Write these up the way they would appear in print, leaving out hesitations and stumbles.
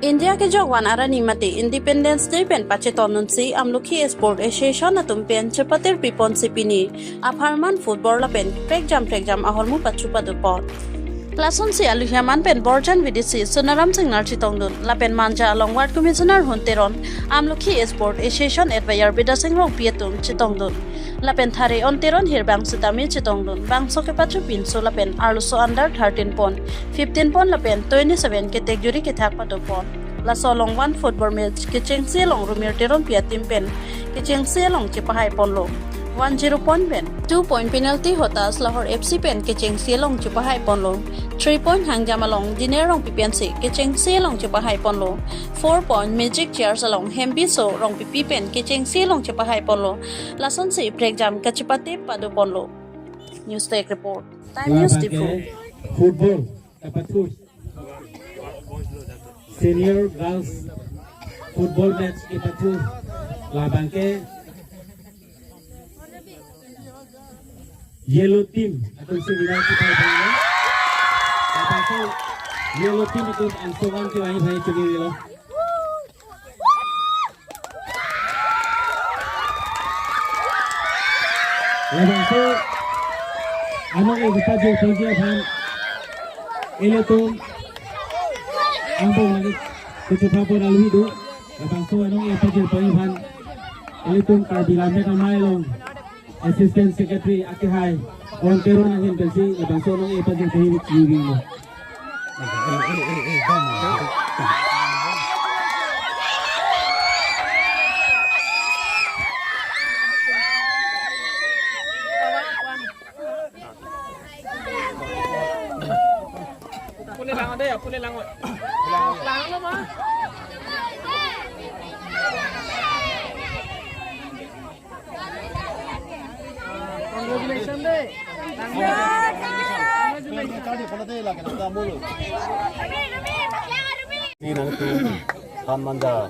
India ke jogwan arani mati Independence Day pen pacheton nunsi amlukhi Sport Association atum pen cepatir pipon sipini apharman football la pen prek jam ahormu pachu padupot Lason si aluhiaman pen Borjan Vidisi Sunaram Singh Narchitongdun la pen manja along ward commissioner Hunteron amlukhi Sport Association advisor Bida Singh Rong Pietum Chitongdun la pen thare onteron hirbang sitami Chitongdun bangso ke pachu pinso la pen arluso under 13 pon 15 pon la pen 27 ke tekjuri ke thak padupot la solong one football match ke chengse long rumir teron piatim pen ke chengse long chipahai ponlo 10 point pen 2 point penalty hotas Lahore FC pen ke chengse long chipahai ponlo 3 point hangjam along dinerong pipensi ke chengse long chipahai ponlo 4 point magic chairs along hembi so rong pipi pen ke chengse long chipahai ponlo la son se prejam ke chipate padu ponlo news take report time news difu football kapatu senior girls football match ke patu labang ke yellow team atau senior kita bangga labang ke yellow team itu ansogan ke bhai chuli dilo labang ke ano ke kita jo pagi bhan ele tu ambong lagi kecuali pun lalu itu, abang tu anong ipajil pengibhan, elitung kabilan mereka mailong, assistant secretary akihai, onteron ang hintersi, abang tu anong ipajil pengibhan yuging mo. Pulih lang ada ya, pulih lang. Lang lo mah. Congratulations deh. Nang tu kan manda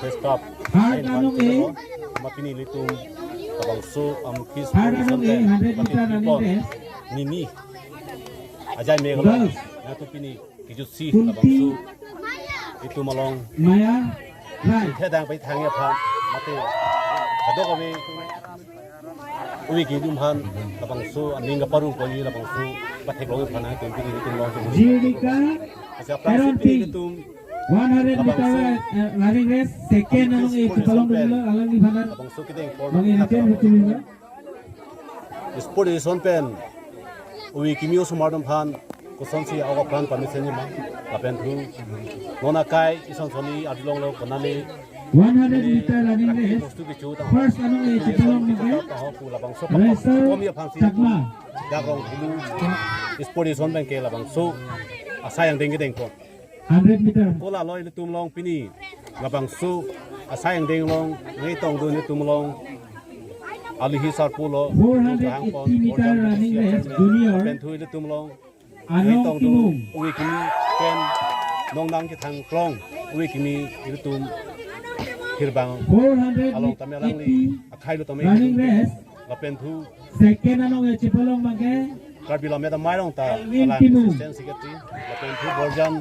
first cup Hard anong mapini litum tabang su am kis hard anong 100 meter running race, nini ajay megalo na tu pini kijut si tabang su itu malong Maya, right, thedang pai thangya phan mate kadok ame uwi ki dum phan tabang su aninga paru ko ni tabang su pathek long phan na tu pini litum long tu Judika, asa plastic pini litum 100 meter running race, second anong ipapalong dulu, alang di banar, tabang su kideng for manginatyan betul ini. sport is on pen uwi kimio sumadam phan kuson si awa plan permission ni ma lapen thu nona kai ison soni adlong lo kanali 100 meter running race, postu ki chu ta first anong ipapalong nige, ta ho pu labang so racer, komi phang si Chakma, dagrong bulu sport is on pen ke labang so asayang deng deng ko 100 meter, kola loi le tum long pini labang so asayang deng long ngai tong du ni tum long ali hi sar pulo 480 meter running race, junior, pen thu le tum long ngai Anong tong du Kimung, uwi kimi pen nong nang ki thang klong uwi kimi le tum hirbang along tamerang li 480 akhai lo tame running race, lapen thu second anong ipapalong mage, karbila meda mairong ta Alvin ala Timung. assistant secretary lapen thu borjan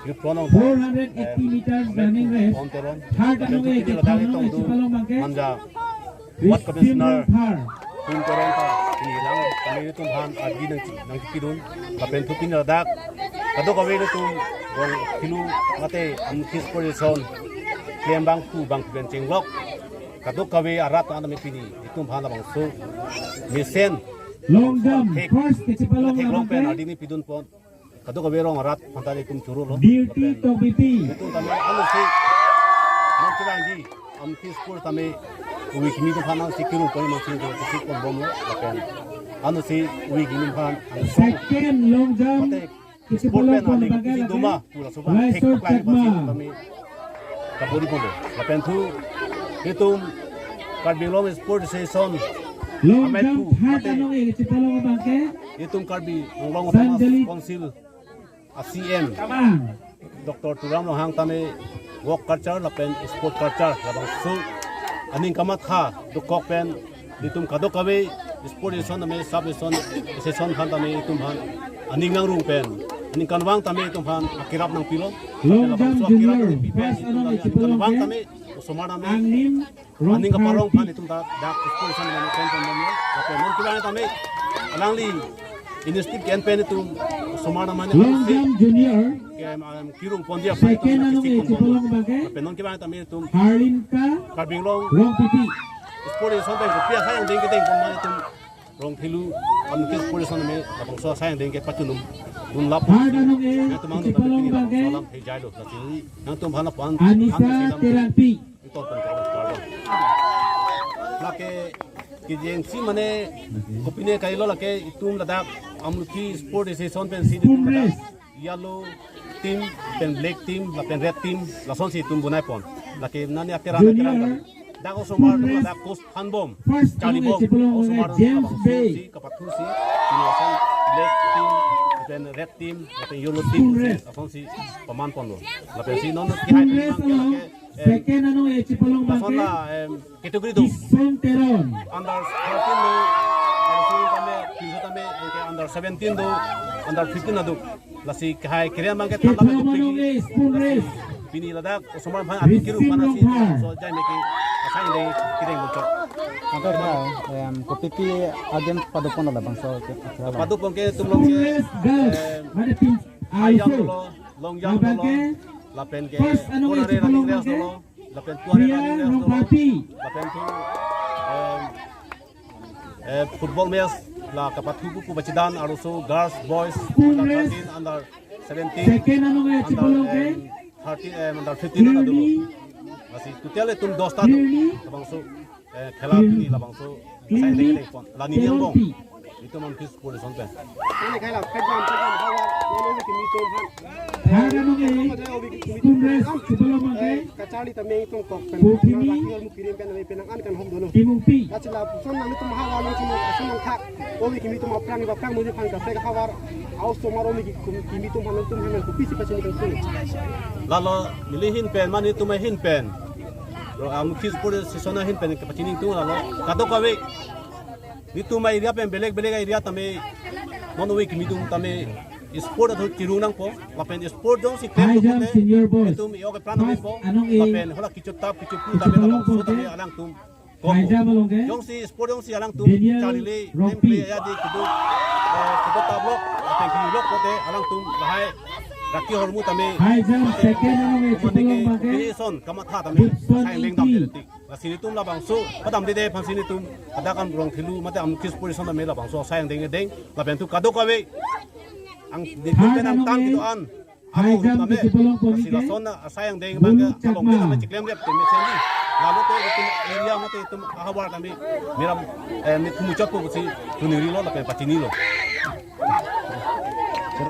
Yupronong 480 meters running race, onteron third anong ipapalong mage, manja what commissioner Rizky Thar, kun koron ta nilang kami tum han agi nang kidun kapen thu pin radak kado kawe tum gong kilu mate am kis position klembang pu bang ben chenglok kado kawe arat an me pini itum han bang so misen long jump, first ipapalong teklong pen mage, adi ni pidun pon kado kawe rong arat pantali tum churu lo beauty to biti, itu kami anu sih nanti am kis pur kami uwi kimi tu phan si kiru koi ma sin to si kon bom lapen anu si uwi kimi phan second long jump, sport ipapalong pen ali mage ki duma lagi, pura suba Racer thek klai Chakma. ma sin kami kapuri pon lapen thu itum karbilom sport session long Ahmed jump, Pu, third mate. anong ipapalong mage, itum karbi long Sanjali. council ACM Kamang, Dr. Turam Lohang tame work culture lapen sport culture labang su aning kamat kha dukok pen ditum kado kawe sport ison ame sub ison session khan tame itum han aning nang rung pen Ning kanwang tami tum han akirap nang pilon. Long jump junior, first anong Kanwang ipulong tami usumar nami. Angnim, wrong Aning kaparong pan party. itong dak school sa mga konton mo. Kapag nun kailangan tami alangli inistip ken pen itong usumar naman Long jump junior, kaya kirong pondia second anong ipulong bagay. Kapag nun kailangan tami itong Harlin ka, karbinglong wrong pipi. sport sonten ko pia sayang ding kiteng pon man itong rong thilu am ke sport son me kapang so sayang ding ke patunum dun lap Hard anong tumang ipulong dun bagay. salam he jalo la tini nang tum hana pan Anissa Terapi. ito pan ka lake ki jeng si mane kopine kai lo lake itum ladak am ki sport is son pen si tum ladak yellow team pen black team la pen red team la son si tum bunai pon lake nani akera Junior. Dako sumar tu dak kos hanbom First Charlie anong Bom ipulong sumar bagay. James Bay. kapatusi sinasan black team then red team then yellow team afon si paman pondo la pensi non ki hay Congress along, second anong ipulong afon bagay. la kategori do Ison Teron. under 13 do also tame pinso tame ke under 17 do under 15 do la si hay kriyan bangke tanda Ipulong do anong spoon race. pini ladak sumar bhan ati kiru panasi so jai meki asai dei kireng buco Maka kopiti agen padupon lah bang so padu pongke tumlong ke Congress girls. Ada tim ayam Alfo. dolo long jam dolo Abangke. lapen ke First anong kunare ipulong running race bangke? dolo lapen tuare Pria running race wrong dolo party. lapen tu football match la kapat kuku bacidan aruso girls boys Spoon under race. 13 under 17 Second anong ipulong bagay. under 30 under 15 na dulu masih tutele tum dosta do Clearly. labang so khela pini labang so sai dei dei pon la ni yang bong itu man kis pore son pen Hard anong spoon race ipulong bagay. kacali tameng itong kok kan Bukini. lakil mo kirim kan may pinangan kan hom dolo Timong P. kacila son nang itong mahawalo sino asan ang kak owi kimi itong maprang ni baprang mo di pang kapre kawar aus to maro mi kimi itong hanan tum hanan kupisi pa sini kan sini lalo nilihin pen man itu mai hin pen ro am kis pore si sona hin pen ke pachini tu lalo kato kawe itu mai ria pen beleg beleg ria tame mono wi kimi tum tame sport atau cirung nang po lapen sport dong si High jump senior boys. itu mi oke plan mi po First, anong lapen hola kicut tap kicut pu tame labang so tame alang tum High jump along ke. Yung si sport yung si alang tum Daniel Charlie Ropi. play ya di kudu tablok lapen kilok pote alang tum bahai raki hormu tame High jump second anong ipulong bagay. son kamat ha tami Gibson sayang leng dam Inti. deti la sini tum labang so padam de pan sini tum adakan rong thilu mate am kis position na me labang so sayang deng deng la bentu kado kawe ang dito pen ang tang gitu an High jump isipulong po sila ni son na sayang deng bangga Bulung along de Chakma. na chiklem rep temi sendi lalu te itu area mate tum ahawar kami miram mit kumucap po si tuniri lo la pen patini lo